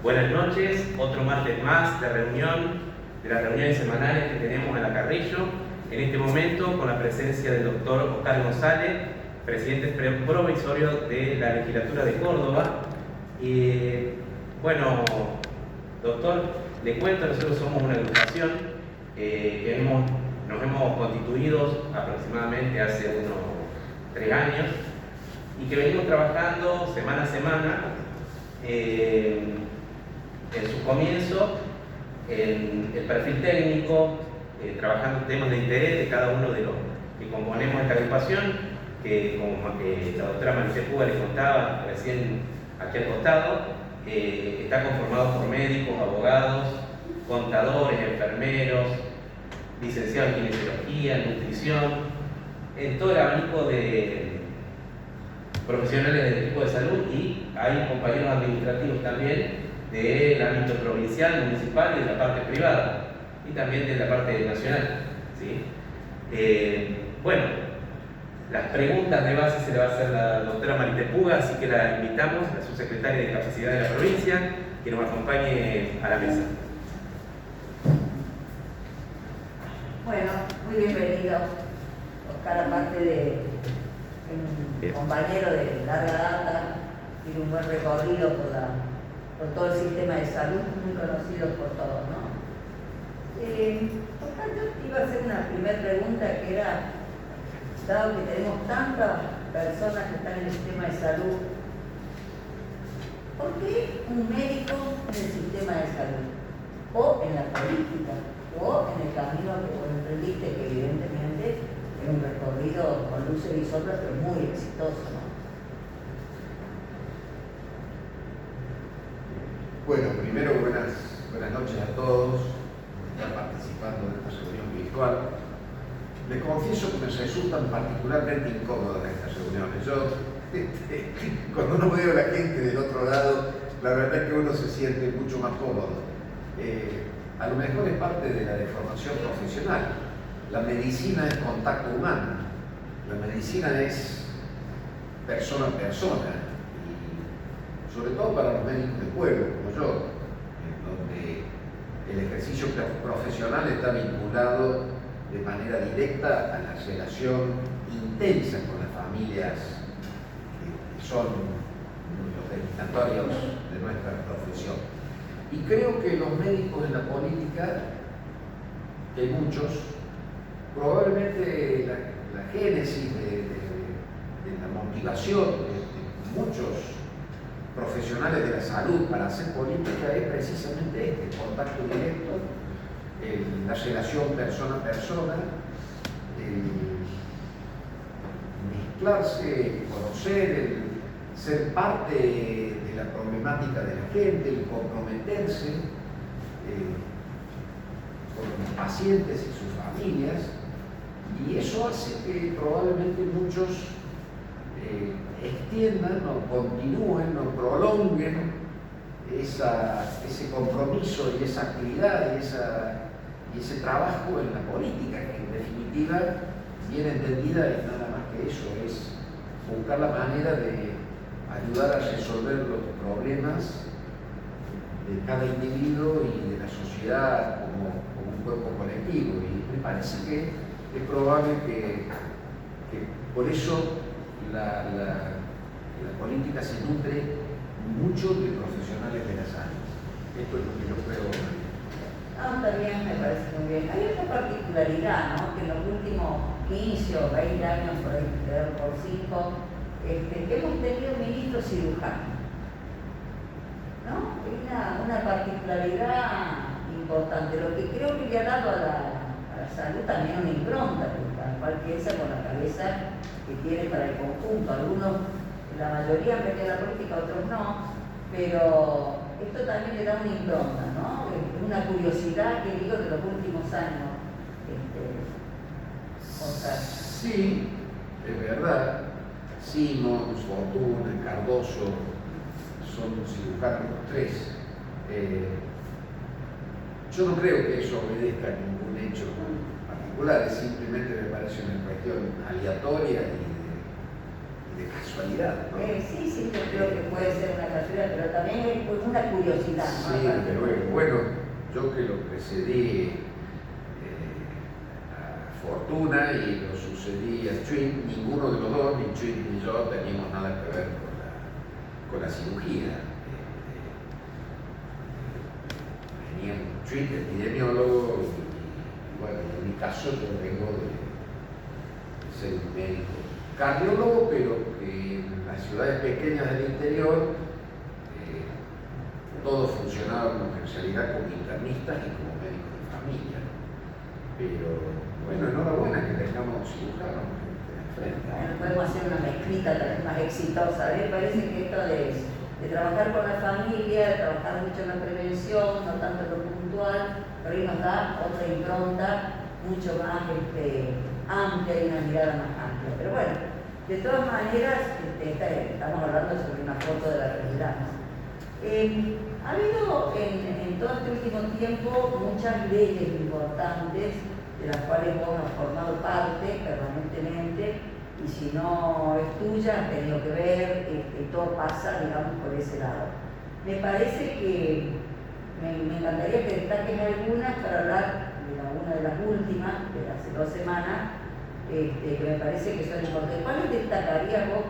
Buenas noches, otro martes más de las reuniones semanales que tenemos en la Carrillo. En este momento con la presencia del doctor Oscar González, presidente provisorio de la legislatura de Córdoba. Bueno, doctor, le cuento, nosotros somos una agrupación que nos hemos constituido aproximadamente hace unos 3 años y que venimos trabajando semana a semana en su comienzo, en el perfil técnico, trabajando temas de interés de cada uno de los que componemos esta agrupación, que como la doctora Maricel Puga les contaba recién aquí al costado, está conformado por médicos, abogados, contadores, enfermeros, licenciados en kinesiología, en nutrición, en todo el abanico de profesionales del equipo de salud, y hay compañeros administrativos también del ámbito provincial, municipal y de la parte privada, y también de la parte nacional, ¿sí? Bueno, las preguntas de base se le va a hacer la doctora Maricel Puga, así que la invitamos, la subsecretaria de Discapacidad de la provincia, que nos acompañe a la mesa. Bueno, muy bienvenido, Oscar, aparte de un compañero de larga data, tiene un buen recorrido por todo el sistema de salud, muy conocido por todos, ¿no? Oscar, yo te iba a hacer una primera pregunta que era, dado que tenemos tantas personas que están en el sistema de salud, ¿por qué un médico en el sistema de salud? O en la política, o en el camino que vos emprendiste, que evidentemente es un recorrido con luces y sombras, pero muy exitoso, ¿no? Bueno, primero buenas noches a todos que están participando de esta reunión virtual. Les confieso que me resultan particularmente incómodas estas reuniones. Yo, cuando uno veo a la gente del otro lado, la verdad es que uno se siente mucho más cómodo. A lo mejor es parte de la deformación profesional. La medicina es contacto humano, la medicina es persona a persona, y sobre todo para los médicos de pueblo como yo, donde el ejercicio profesional está vinculado de manera directa a la relación intensa con las familias que son los destinatorios de nuestra profesión. Y creo que los médicos en la política, que hay muchos, probablemente la génesis de la motivación de muchos profesionales de la salud para hacer política es precisamente el contacto directo, la relación persona a persona, mezclarse, conocer, ser parte de la problemática de la gente, el comprometerse con los pacientes y sus familias, y eso hace que probablemente muchos extiendan o continúen o prolonguen ese compromiso y esa actividad y ese trabajo en la política, que en definitiva, bien entendida, es nada más que eso, es buscar la manera de ayudar a resolver los problemas de cada individuo y de la sociedad como un cuerpo colectivo. Y me parece que es probable que por eso la política se nutre mucho de profesionales de la salud. Esto es lo que yo creo. También me parece muy bien. Hay otra particularidad, ¿no? Que en los últimos 15 o 20 años, por ahí quedaron por 5, hemos tenido ministros cirujanos, ¿no? Es una particularidad importante, lo que creo que le ha dado a la salud también una impronta, porque cada cual piensa con la cabeza que tiene para el conjunto. Algunos, la mayoría han venido a la política, otros no, pero esto también le da una impronta, ¿no? Una curiosidad que digo de los últimos años. Sí, es verdad. Simons, Fortuna, Cardoso son cirujanos los tres. Yo no creo que eso obedezca a ningún hecho particular, simplemente me parece una cuestión aleatoria y de casualidad, ¿no? Sí, yo creo que puede ser una casualidad, pero también es pues, una curiosidad, ¿no? Sí, pero bueno, yo que lo precedí a Fortuna y lo sucedí a Schwinn, ninguno de los dos, ni Schwinn ni yo, teníamos nada que ver con la cirugía. Venía Schwinn, epidemiólogo, y bueno, en mi caso yo vengo de ser un médico cardiólogo, pero que en las ciudades pequeñas del interior todos funcionábamos en realidad como internistas y como médicos de familia, ¿no? Pero bueno, enhorabuena que tengamos cirujanos enfrente. Bueno, podemos hacer una mezclita también más exitosa. A mí me parece que esto de trabajar con la familia, de trabajar mucho en la prevención, no tanto en lo puntual, pero ahí nos da otra impronta mucho más amplia y una mirada más amplia. Pero bueno, de todas maneras, estamos hablando sobre una foto de la realidad, ¿no? Ha habido en todo este último tiempo muchas leyes importantes de las cuales vos has formado parte permanentemente y si no es tuya, has tenido que ver, todo pasa, digamos, por ese lado. Me parece que me encantaría que destaques algunas para hablar de una de las últimas, de hace 2 semanas, que me parece que son importantes. ¿Cuáles destacarías vos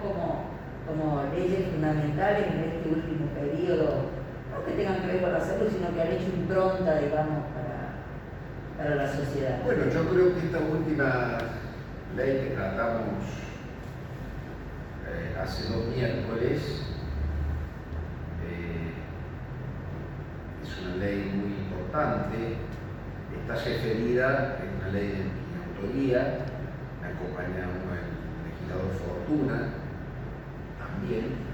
como leyes fundamentales en este último periodo? No que tengan que ver con la salud, sino que han hecho impronta, digamos, para la sociedad. Bueno, yo creo que esta última ley que tratamos hace 2 miércoles es una ley muy importante, está referida, es una ley de mi autoría, me acompaña el legislador Fortuna también.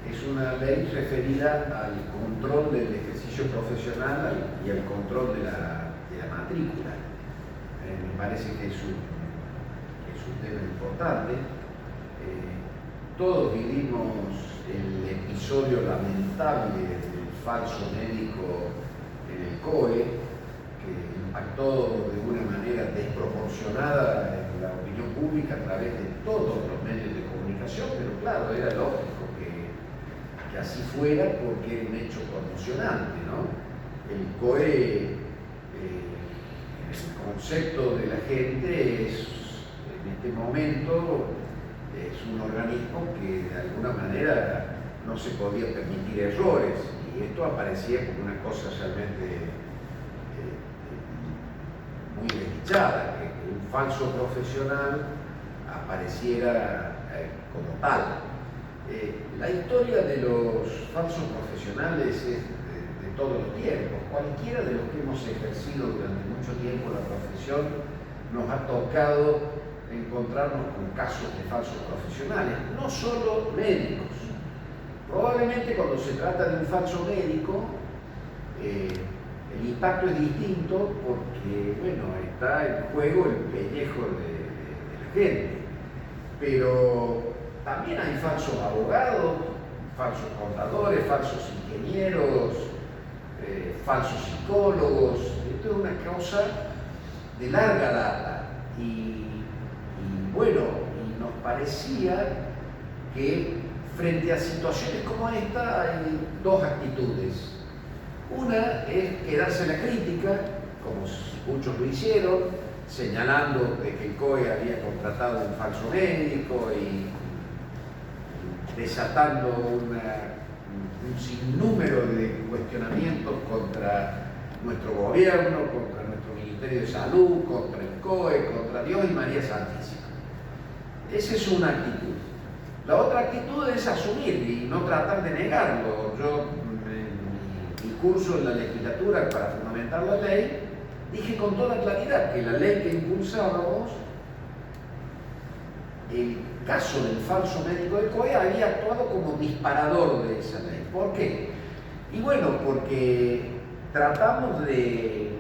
Es una ley referida al control del ejercicio profesional y al control de la matrícula. Me parece que es un tema importante. Todos vivimos el episodio lamentable del falso médico en el COE, que impactó de una manera desproporcionada en la opinión pública a través de todos los medios de comunicación, pero claro, era lógico que así fuera porque era un hecho conmocionante, ¿no? El COE, el concepto de la gente es, en este momento, es un organismo que de alguna manera no se podía permitir errores, y esto aparecía como una cosa realmente muy desdichada, que un falso profesional apareciera como tal. La historia de los falsos profesionales es de todos los tiempos. Cualquiera de los que hemos ejercido durante mucho tiempo la profesión nos ha tocado encontrarnos con casos de falsos profesionales, no solo médicos. Probablemente cuando se trata de un falso médico, el impacto es distinto porque, bueno, está en juego el pellejo de la gente. Pero también hay falsos abogados, falsos contadores, falsos ingenieros, falsos psicólogos. Esto es una causa de larga data y bueno, y nos parecía que frente a situaciones como esta hay 2 actitudes. Una es quedarse en la crítica, como muchos lo hicieron, señalando de que el COE había contratado un falso médico y desatando un sinnúmero de cuestionamientos contra nuestro gobierno, contra nuestro Ministerio de Salud, contra el COE, contra Dios y María Santísima. Esa es una actitud. La otra actitud es asumir y no tratar de negarlo. Yo, en mi curso en la legislatura para fundamentar la ley, dije con toda claridad que la ley que impulsábamos, el caso del falso médico del COE había actuado como disparador de esa ley. ¿Por qué? Y bueno, porque tratamos de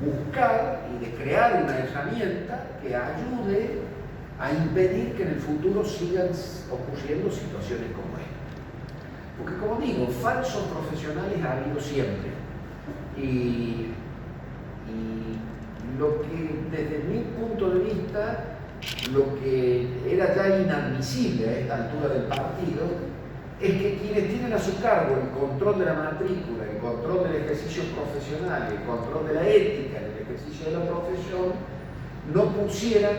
buscar y de crear una herramienta que ayude a impedir que en el futuro sigan ocurriendo situaciones como esta. Porque como digo, falsos profesionales ha habido siempre. Y lo que desde mi punto de vista lo que era ya inadmisible a esta altura del partido es que quienes tienen a su cargo el control de la matrícula, el control del ejercicio profesional, el control de la ética, el ejercicio de la profesión, no pusieran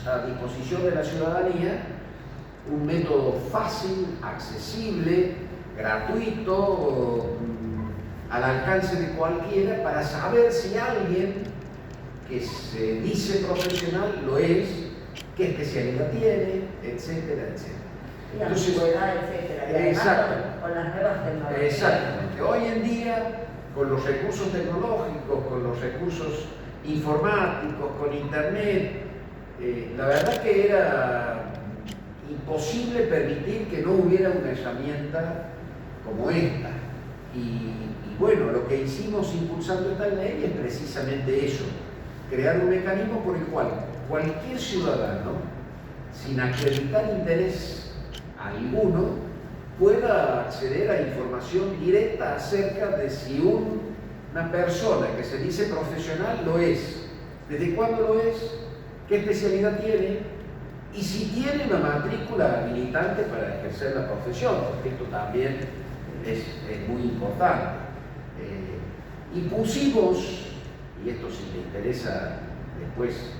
a disposición de la ciudadanía un método fácil, accesible, gratuito, al alcance de cualquiera, para saber si alguien que se dice profesional lo es, qué especialidad tiene, etcétera, etcétera. Y antigüedad, etcétera. Y además con las nuevas tecnologías. Exactamente. Hoy en día, con los recursos tecnológicos, con los recursos informáticos, con internet, la verdad que era imposible permitir que no hubiera una herramienta como esta. Y bueno, lo que hicimos impulsando esta ley es precisamente eso, crear un mecanismo por el cual cualquier ciudadano, sin acreditar interés alguno, pueda acceder a información directa acerca de si una persona que se dice profesional lo es, desde cuándo lo es, qué especialidad tiene y si tiene una matrícula habilitante para ejercer la profesión, porque esto también es muy importante. Y pusimos, y esto si le interesa después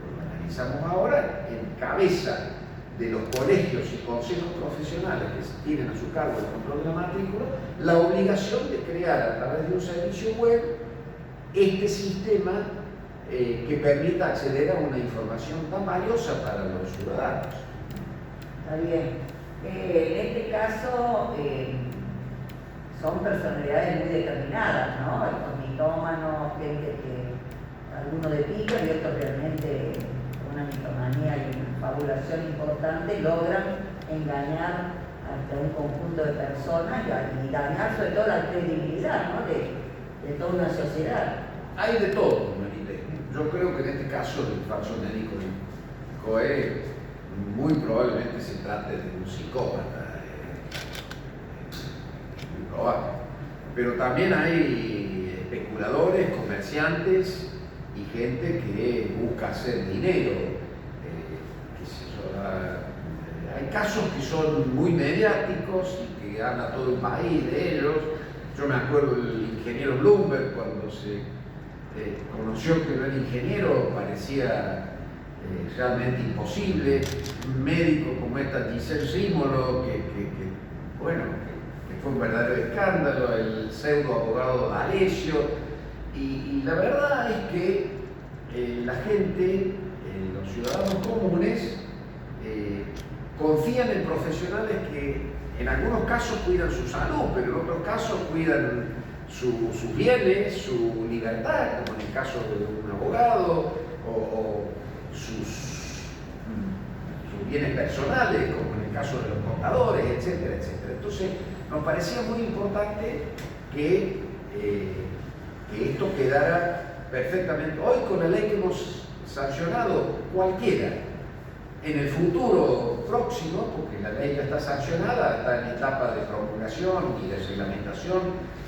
lo analizamos ahora, en cabeza de los colegios y consejos profesionales que tienen a su cargo el control de la matrícula, la obligación de crear a través de un servicio web este sistema que permita acceder a una información tan valiosa para los ciudadanos. Está bien. En este caso son personalidades muy determinadas, ¿no? Los mitómanos, gente que algunos de pica y otros realmente con una mitomanía y una fabulación importante logran engañar hasta un conjunto de personas y dañar sobre todo la credibilidad, ¿no? de toda una sociedad. Hay de todo, Marité. Yo creo que en este caso del falso médico COE muy probablemente se trate de un psicópata, muy probable. Pero también hay especuladores, comerciantes y gente que busca hacer dinero. Hay casos que son muy mediáticos y que habla todo el país de ellos. Yo me acuerdo del ingeniero Bloomberg, cuando se conoció que no era ingeniero, parecía realmente imposible. Un médico como esta Giselle Rímolo, que fue un verdadero escándalo, el pseudo abogado D'Alessio. Y la verdad es que la gente, los ciudadanos comunes, confían en profesionales que en algunos casos cuidan su salud, pero en otros casos cuidan sus bienes, su libertad, como en el caso de un abogado, o sus bienes personales, como en el caso de los contadores, etcétera, etcétera. Entonces, nos parecía muy importante que esto quedara perfectamente. Hoy, con la ley que hemos sancionado, cualquiera, en el futuro próximo, porque la ley ya está sancionada, está en etapa de promulgación y de reglamentación,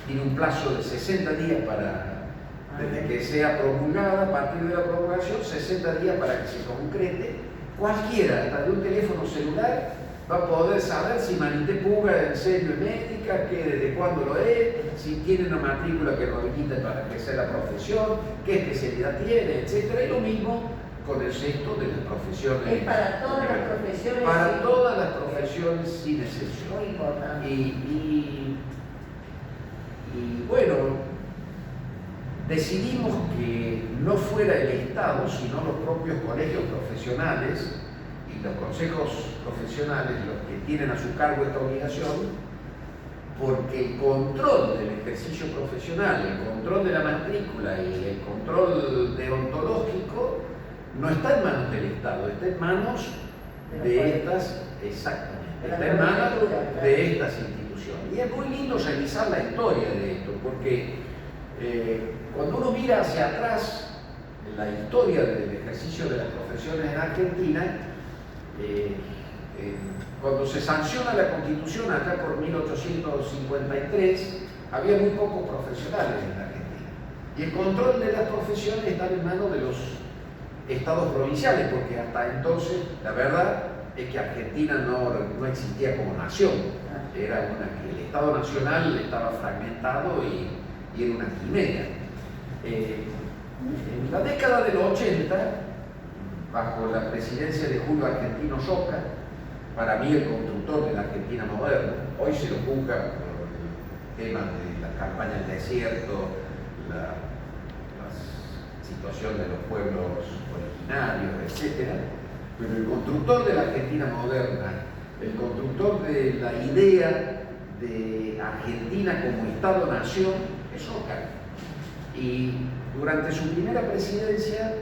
tiene un plazo de 60 días desde que sea promulgada, a partir de la promulgación, 60 días para que se concrete. Cualquiera, hasta de un teléfono celular, va a poder saber si Marité Puga en serio es médica, que desde cuándo lo es, si tiene una matrícula que lo habilita para ejercer la profesión, qué especialidad tiene, etc. Y lo mismo con el resto de las profesiones. Es para todas las profesiones. Para todas las profesiones sin excepción. Muy importante. Y bueno, decidimos que no fuera el Estado, sino los propios colegios profesionales y los consejos profesionales los que tienen a su cargo esta obligación, porque el control del ejercicio profesional, el control de la matrícula y el control deontológico no está en manos del Estado, está en manos de estas, exactamente, está en manos de estas instituciones. Y es muy lindo revisar la historia de esto, porque cuando uno mira hacia atrás en la historia del ejercicio de las profesiones en Argentina, cuando se sanciona la Constitución acá por 1853, había muy pocos profesionales en la Argentina. Y el control de las profesiones está en manos de los estados provinciales, porque hasta entonces la verdad es que Argentina no existía como nación, era el Estado Nacional estaba fragmentado y era una quimera. En la década de los 80, bajo la presidencia de Julio Argentino Roca, para mí el constructor de la Argentina moderna, hoy se lo juzga por el tema de la campaña del desierto, la situación de los pueblos originarios, etc. Pero el constructor de la Argentina moderna, el constructor de la idea de Argentina como Estado-Nación, es Roca. Y durante su primera presidencia,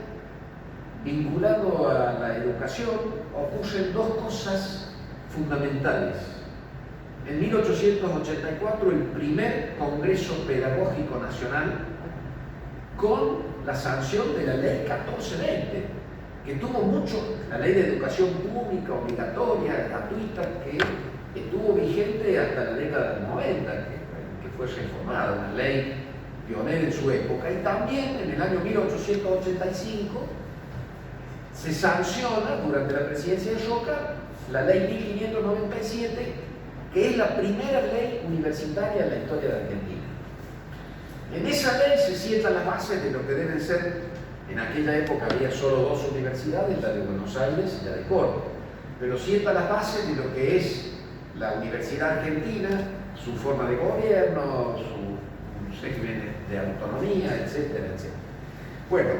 vinculado a la educación, ocurren dos cosas fundamentales. En 1884, el primer Congreso Pedagógico Nacional, con la sanción de la Ley 1420, que tuvo mucho, la Ley de Educación Pública, obligatoria, gratuita, que estuvo vigente hasta la década del 90, que fue reformada, una ley pionera en su época, y también en el año 1885 se sanciona durante la presidencia de Roca la Ley 1597, que es la primera ley universitaria en la historia de Argentina. En esa ley se sientan las bases de lo que deben ser, en aquella época había solo dos universidades, la de Buenos Aires y la de Córdoba, pero sienta las bases de lo que es la Universidad Argentina, su forma de gobierno, su régimen de autonomía, etcétera, etcétera. Bueno,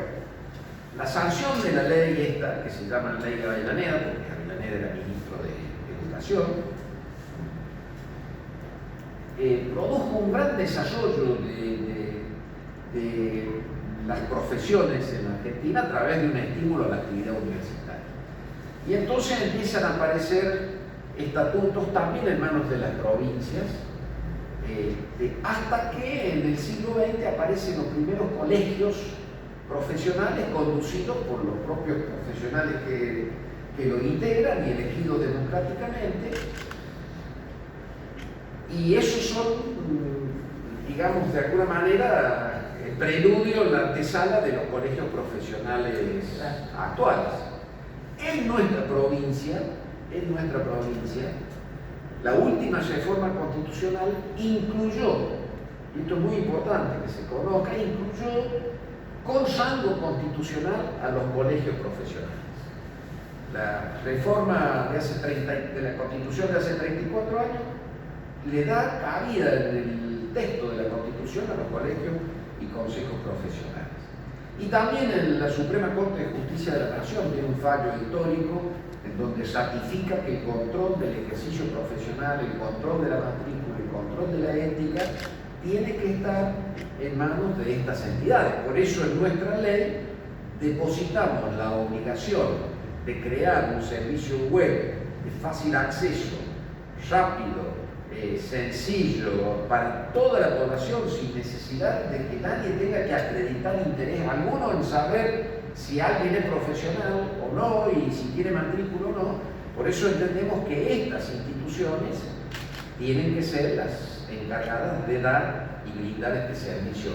la sanción de la ley esta, que se llama Ley de Avellaneda, porque Avellaneda era ministro de Educación, produjo un gran desarrollo de las profesiones en Argentina a través de un estímulo a la actividad universitaria. Y entonces empiezan a aparecer estatutos también en manos de las provincias, hasta que en el siglo XX aparecen los primeros colegios profesionales conducidos por los propios profesionales que lo integran y elegidos democráticamente. Y esos son, digamos, de alguna manera, el preludio, la antesala de los colegios profesionales actuales. En nuestra provincia, la última reforma constitucional incluyó, y esto es muy importante que se conozca, incluyó con rango constitucional a los colegios profesionales. La reforma de la Constitución de hace 34 años le da cabida en el texto de la Constitución a los colegios y consejos profesionales. Y también en la Suprema Corte de Justicia de la Nación tiene un fallo histórico en donde ratifica que el control del ejercicio profesional, el control de la matrícula, el control de la ética, tiene que estar en manos de estas entidades. Por eso en nuestra ley depositamos la obligación de crear un servicio web de fácil acceso, rápido, sencillo, para toda la población, sin necesidad de que nadie tenga que acreditar interés alguno en saber si alguien es profesional o no y si tiene matrícula o no. Por eso entendemos que estas instituciones tienen que ser las encargadas de dar y brindar este servicio.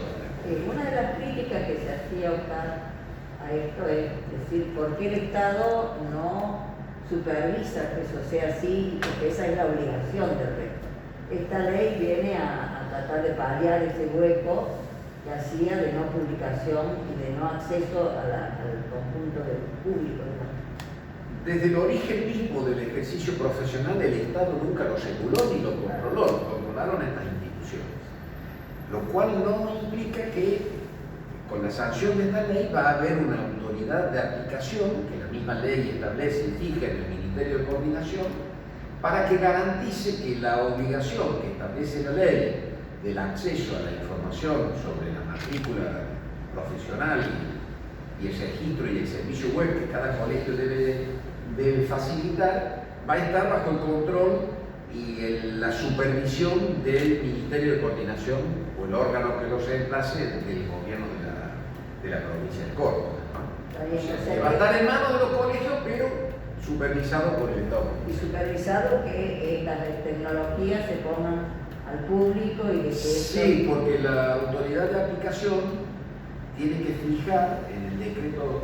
Una de las críticas que se hacía a esto es decir, ¿por qué el Estado no supervisa que eso sea así? Porque esa es la obligación del resto. Esta ley viene a tratar de paliar ese hueco que hacía de no publicación y de no acceso al conjunto del público, ¿no? Desde el origen mismo del ejercicio profesional, el Estado nunca lo reguló ni lo controló, lo controlaron estas instituciones. Lo cual no implica que con la sanción de esta ley va a haber una autoridad de aplicación, que la misma ley establece y fija en el Ministerio de Coordinación, para que garantice que la obligación que establece la ley del acceso a la información sobre la matrícula profesional y el registro y el servicio web que cada colegio debe facilitar, va a estar bajo el control y la supervisión del Ministerio de Coordinación o el órgano que lo reemplace del gobierno de la provincia de Córdoba, ¿no? O sea, va a estar en manos de los colegios, pero supervisado por el Estado. Y supervisado que las tecnologías se pongan al público y de que sí, porque la autoridad de aplicación tiene que fijar en el decreto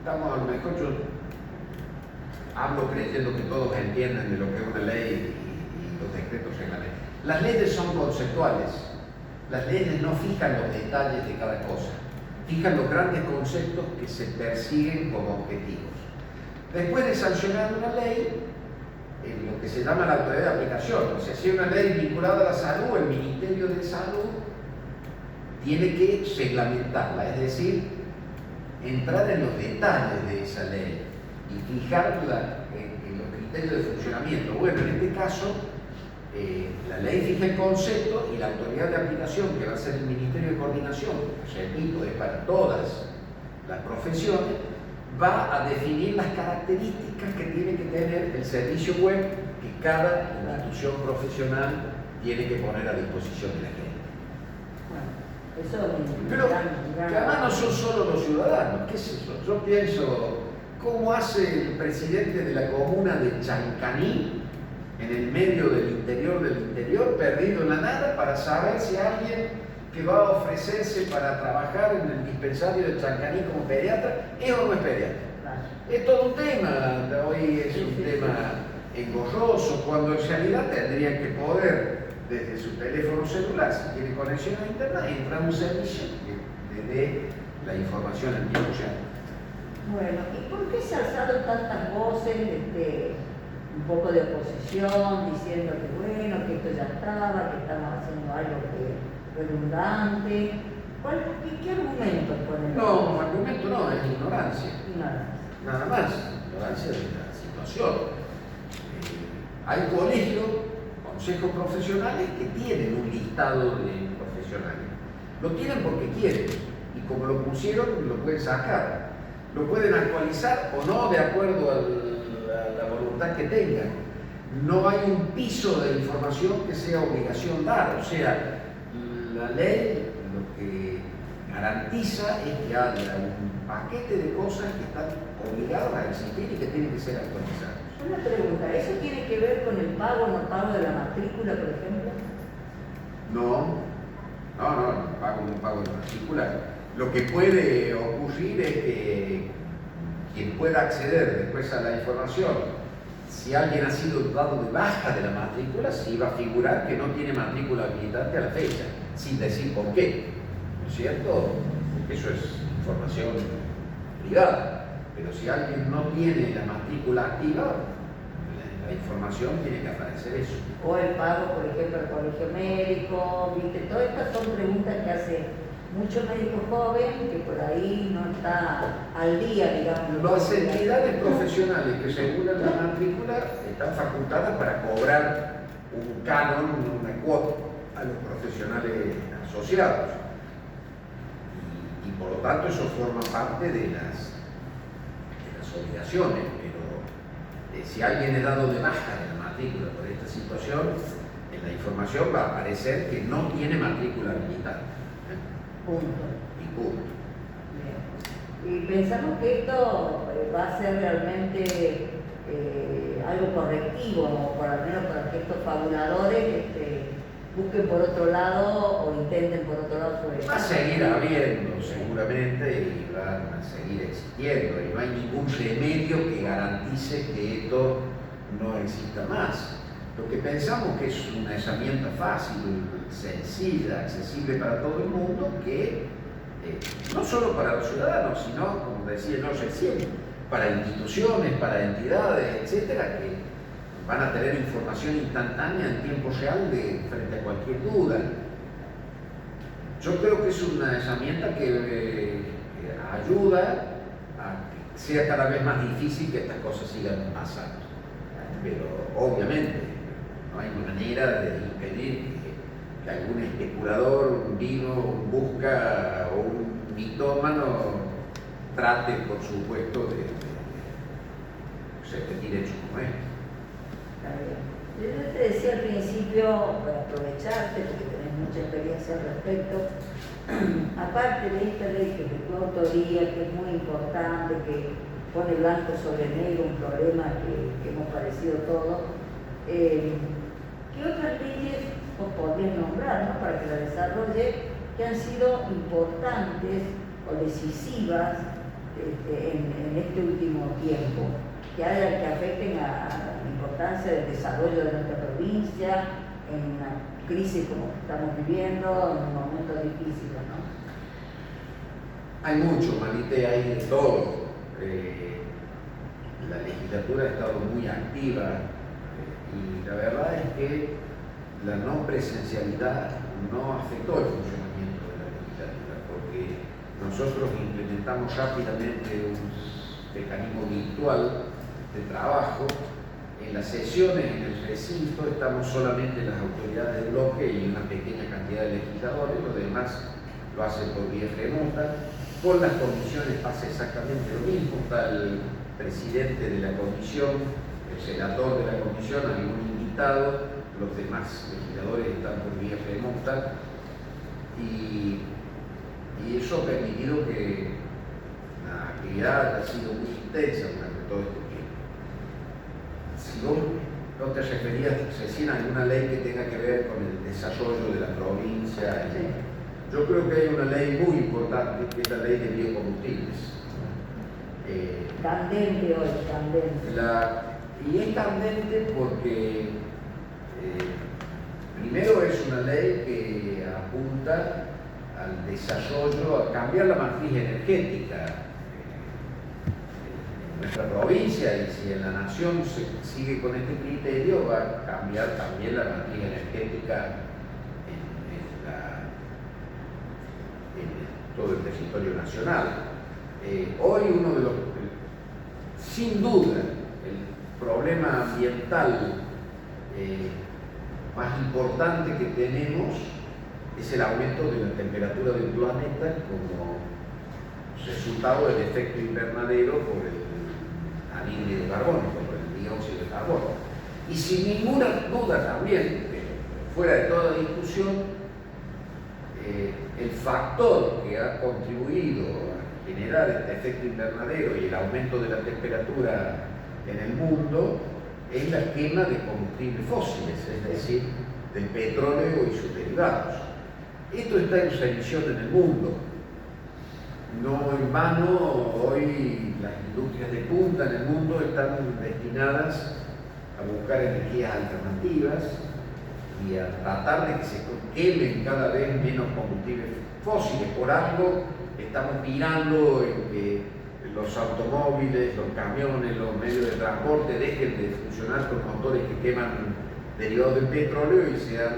estamos a lo mejor, yo hablo creyendo que todos entienden de lo que es una ley y los decretos en la ley. Las leyes son conceptuales, las leyes no fijan los detalles de cada cosa, fijan los grandes conceptos que se persiguen como objetivos. Después de sancionar una ley, en lo que se llama la autoridad de aplicación, o sea, si hay una ley vinculada a la salud, el Ministerio de Salud tiene que reglamentarla, es decir, entrar en los detalles de esa ley y fijarla en los criterios de funcionamiento. Bueno, en este caso, la ley fija el concepto y la autoridad de aplicación, que va a ser el Ministerio de Coordinación, que repito, es para todas las profesiones, va a definir las características que tiene que tener el servicio web que cada institución profesional tiene que poner a disposición de la gente. Bueno, eso es un Pero gran- que además no son solo los ciudadanos, ¿qué es eso? Yo pienso, ¿cómo hace el presidente de la comuna de Chancaní, en el medio del interior, perdido en la nada, para saber si alguien que va a ofrecerse para trabajar en el dispensario de Chancaní como pediatra es o no es pediatra? Claro. Es todo un tema, hoy es un tema engorroso, cuando en realidad tendrían que poder, desde su teléfono celular, si tiene conexión a internet, entrar a un servicio que le dé la información en tiempo real. Bueno, ¿y por qué se han alzado tantas voces, un poco de oposición, diciendo que bueno, que esto ya estaba, que estamos haciendo algo que redundante? ¿Qué argumentos ponen? No, argumento no, es ignorancia. Ignorancia. Nada más, ignorancia de la situación. Hay colegios, consejos profesionales que tienen un listado de profesionales. Lo tienen porque quieren y como lo pusieron, lo pueden sacar. Lo pueden actualizar o no de acuerdo a la voluntad que tengan. No hay un piso de información que sea obligación dar, o sea, la ley lo que garantiza es que haya un paquete de cosas que están obligadas a existir y que tienen que ser actualizadas. Una pregunta, ¿eso tiene que ver con el pago o no pago de la matrícula, por ejemplo? No, pago de matrícula. Lo que puede ocurrir es que quien pueda acceder después a la información, si alguien ha sido dado de baja de la matrícula, sí va a figurar que no tiene matrícula habilitante a la fecha, sin decir por qué, ¿no es cierto? Porque eso es información privada. Pero si alguien no tiene la matrícula activa, la información tiene que aparecer eso. O el pago, por ejemplo, al colegio médico, ¿viste? Todas estas son preguntas que hace mucho médico joven que por ahí no está al día, digamos. Las entidades profesionales que regulan la matrícula están facultadas para cobrar un canon, una cuota a los profesionales asociados. Y por lo tanto eso forma parte de las obligaciones, pero si alguien es dado de baja de la matrícula por esta situación, en la información va a aparecer que no tiene matrícula habilitada. Punto. Y punto. Bien. Y pensamos que esto va a ser realmente algo correctivo, por lo menos para que estos fabuladores busquen por otro lado o intenten por otro lado sobre Va a seguir habiendo seguramente y van a seguir existiendo y no hay ningún remedio que garantice que esto no exista más. Lo que pensamos que es una herramienta fácil, sencilla, accesible para todo el mundo, que no solo para los ciudadanos, sino, como decía yo recién, para instituciones, para entidades, etcétera, que van a tener información instantánea en tiempo real frente a cualquier duda. Yo creo que es una herramienta que ayuda a que sea cada vez más difícil que estas cosas sigan pasando. Pero obviamente no hay manera de impedir que algún especulador, un vino, un busca o un mitómano trate, por supuesto, de repetir hechos como estos. Yo te decía al principio, para aprovecharte, porque tenés mucha experiencia al respecto, aparte de esta ley que es de tu autoría, que es muy importante, que pone blanco sobre negro un problema que hemos padecido todos, ¿qué otras leyes vos podrías nombrar, ¿no?, para que la desarrolle, que han sido importantes o decisivas en este último tiempo, que afecten a la importancia del desarrollo de nuestra provincia, en una crisis como estamos viviendo, en un momento difícil, ¿no? Hay mucho, Marité, hay de todo. La legislatura ha estado muy activa y la verdad es que la no presencialidad no afectó el funcionamiento de la legislatura, porque nosotros implementamos rápidamente un mecanismo virtual de trabajo. En las sesiones, en el recinto, estamos solamente las autoridades del bloque y una pequeña cantidad de legisladores, los demás lo hacen por vía remota. Con las comisiones pasa exactamente lo mismo, está el presidente de la comisión, el senador de la comisión, algún invitado, los demás legisladores están por vía remota y eso ha permitido que la actividad haya sido muy intensa durante todo este tiempo. Si vos no te referías, Cecilia, a alguna ley que tenga que ver con el desarrollo de la provincia, Sí. Yo creo que hay una ley muy importante, que es la ley de biocombustibles. Candente hoy, candente. Y es candente porque, primero, es una ley que apunta al desarrollo, a cambiar la matriz energética en nuestra provincia, y si en la nación se sigue con este criterio, va a cambiar también la matriz energética todo el territorio nacional. Hoy sin duda, el problema ambiental más importante que tenemos es el aumento de la temperatura del planeta como resultado del efecto invernadero por el anhídrido carbónico, por el dióxido de carbono. Y sin ninguna duda también, fuera de toda discusión, el factor que ha contribuido a generar este efecto invernadero y el aumento de la temperatura en el mundo es la quema de combustibles fósiles, es decir, del petróleo y sus derivados. Esto está en revisión en el mundo. No en vano, hoy las industrias de punta en el mundo están destinadas a buscar energías alternativas y a tratar de que se quemen cada vez menos combustibles fósiles. Por algo estamos mirando en que los automóviles, los camiones, los medios de transporte dejen de funcionar con motores que queman derivados del petróleo y sean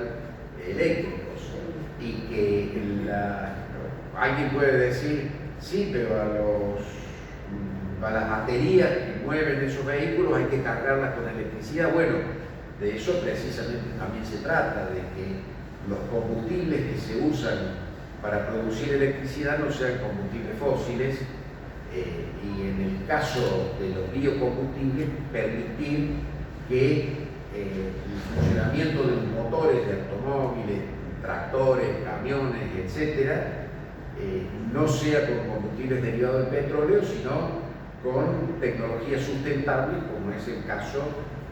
eléctricos. Y que alguien puede decir, sí, pero a las baterías que mueven esos vehículos hay que cargarlas con electricidad. Bueno, de eso precisamente también se trata, de que los combustibles que se usan para producir electricidad no sean combustibles fósiles, y en el caso de los biocombustibles permitir que el funcionamiento de los motores de automóviles, tractores, camiones, etcétera, no sea con combustibles derivados del petróleo, sino con tecnologías sustentables, como es el caso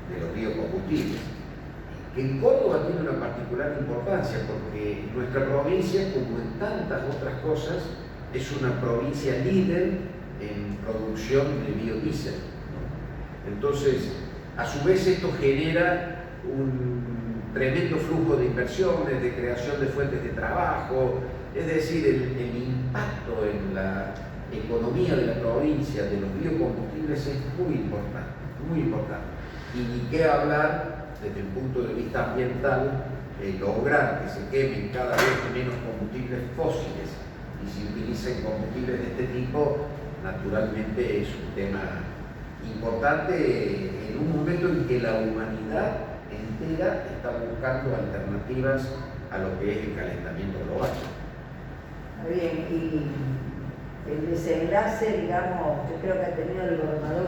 de los biocombustibles. Que en Córdoba tiene una particular importancia porque nuestra provincia, como en tantas otras cosas, es una provincia líder en producción de biodiesel. Entonces, a su vez esto genera un tremendo flujo de inversiones, de creación de fuentes de trabajo, es decir, el impacto en la economía de la provincia de los biocombustibles es muy importante, muy importante. Y ni qué hablar desde el punto de vista ambiental, lograr que se quemen cada vez menos combustibles fósiles y se utilicen combustibles de este tipo, naturalmente es un tema importante en un momento en que la humanidad entera está buscando alternativas a lo que es el calentamiento global. Bien, y el desenlace, digamos, yo creo que ha tenido el gobernador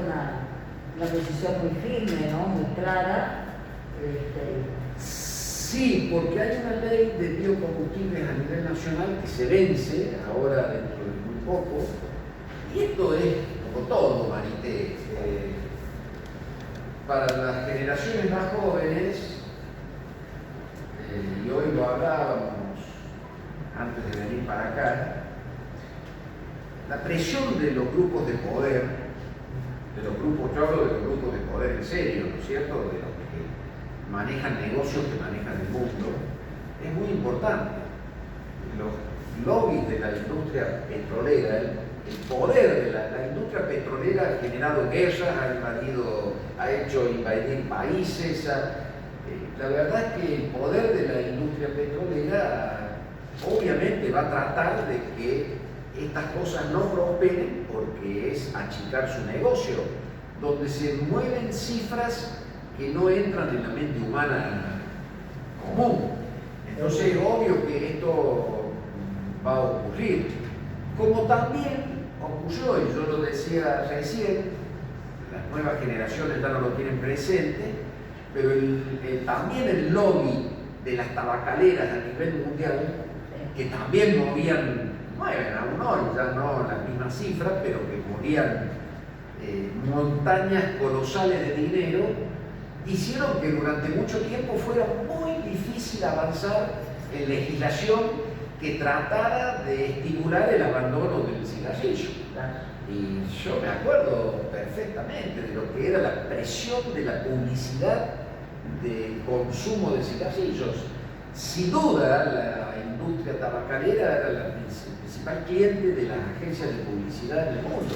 una posición muy firme, ¿no? Muy clara. Sí, porque hay una ley de biocombustibles a nivel nacional que se vence ahora dentro de muy poco, y esto es como todo, Marité. Para las generaciones más jóvenes, y hoy lo hablábamos antes de venir para acá, la presión de los grupos de poder, yo hablo de los grupos de poder en serio, ¿no es cierto?, de los que manejan negocios, que manejan el mundo, es muy importante. Los lobbies de la industria petrolera, el poder de la industria petrolera ha generado guerras, ha hecho invadir países. La verdad es que el poder de la industria petrolera obviamente va a tratar de que estas cosas no prosperen, porque es achicar su negocio, donde se mueven cifras que no entran en la mente humana común. Entonces es obvio que esto va a ocurrir, como también ocurrió, y yo lo decía recién, las nuevas generaciones ya no lo tienen presente, pero también el lobby de las tabacaleras a nivel mundial, que también mueven aún hoy, ya no las mismas cifras, pero que movían montañas colosales de dinero, hicieron que durante mucho tiempo fuera muy difícil avanzar en legislación que tratara de estimular el abandono del cigarrillo. Y yo me acuerdo perfectamente de lo que era la presión de la publicidad del consumo de cigarrillos. Sin duda, la industria tabacalera era la principal cliente de las agencias de publicidad en el mundo.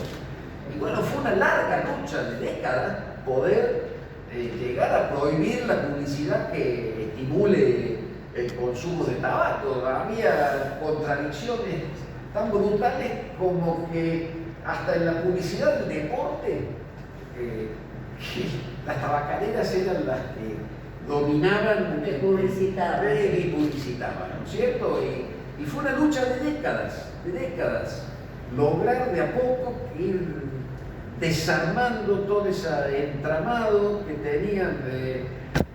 Y bueno, fue una larga lucha de décadas poder llegar a prohibir la publicidad que estimule el consumo de tabaco. Había contradicciones tan brutales como que hasta en la publicidad del deporte, las tabacaleras eran las que dominaban y publicitaban, ¿no es cierto? Y fue una lucha de décadas, lograr de a poco ir desarmando todo ese entramado que tenían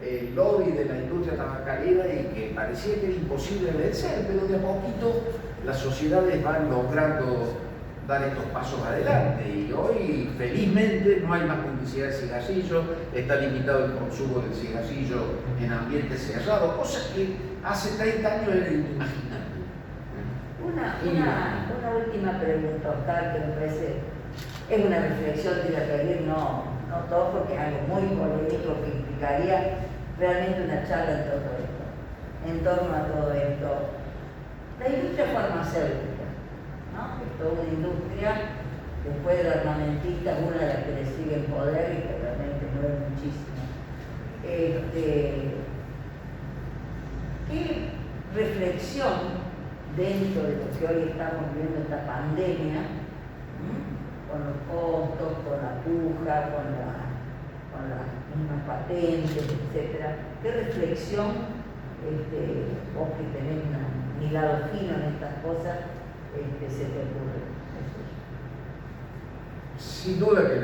el lobby de la industria tabacalera y que parecía que era imposible vencer, pero de a poquito las sociedades van logrando dar estos pasos adelante, y hoy felizmente no hay más publicidad de cigarrillo, está limitado el consumo del cigarrillo en ambientes cerrados, cosas que hace 30 años era inimaginable. Una última pregunta, Oscar, que me parece es una reflexión que voy a pedir, no todo, porque es algo muy polémico que implicaría realmente una charla en torno a todo esto. La industria farmacéutica, ¿no? Que es toda una industria, después de la armamentista, una de las que le sigue el poder y que realmente mueve muchísimo. ¿Qué reflexión dentro de lo que hoy estamos viviendo, esta pandemia, con los costos, con la puja, con las mismas patentes, etcétera? ¿Qué reflexión, vos que tenés un hilado fino en estas cosas, se te ocurre? Sin duda que la